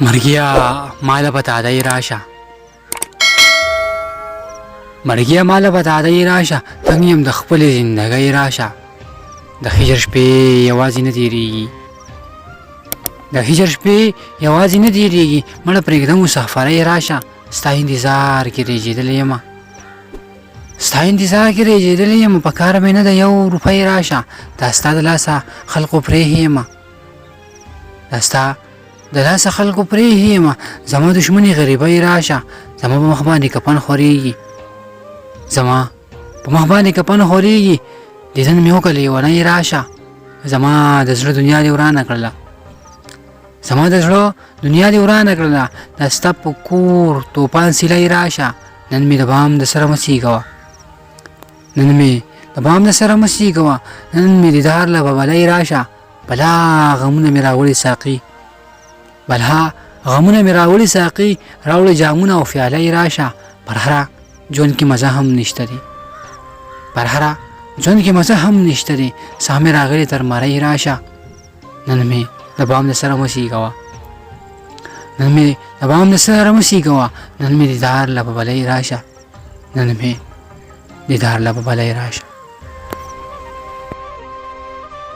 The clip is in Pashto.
مرګیا مال بتا دی راشه مرګیا مال بتا دی راشه تنګ د خپل زندګۍ راشه د هجر شپې یوازې نه تیریږي د هجر شپې یوازې نه تیریږي مړه پرېږده مسافرۍ راشه ستا انتظار کې رېږېدلی یمه ستا انتظار کې رېږېدلی یمه په کار مې نه ده 1 روپۍ راشه دا ستا د لاسه خلقو پرېښې یمه دا ستا د لاسه خلقو پرېښې یمه زما دښمنې غریبۍ راشه زما په مخ باندې کفن خورېږي زما په مخ باندې کفن خورېږي دیدن مې وکړه لیونۍ راشه زما د زړه دنیا دې ورانه کړله زما د زړه دنیا دې ورانه کړله دا ستا په کور توپان سیلۍ راشه نن مې د بام د سره مسیح کوه نن مې د بام د سره مسیح کوه نن مې دیدار له ببلۍ راشه بلا غمونه مې راوړي ساقي بلا غمونه مې راوړي ساقي راوړي جامونه او فیالۍ راشه پر هره ژوند کې مزه هم نشته دی پر هره ژوند کې مزه هم نشته دی ساه مې راغلې تر مرۍ راشه نن مې د بام د سره مسیح کوه نن مې د بام د سره مسیح کوه نن مې دیدار له ببلۍ راشه نن مې دیدار له ببلۍ راشه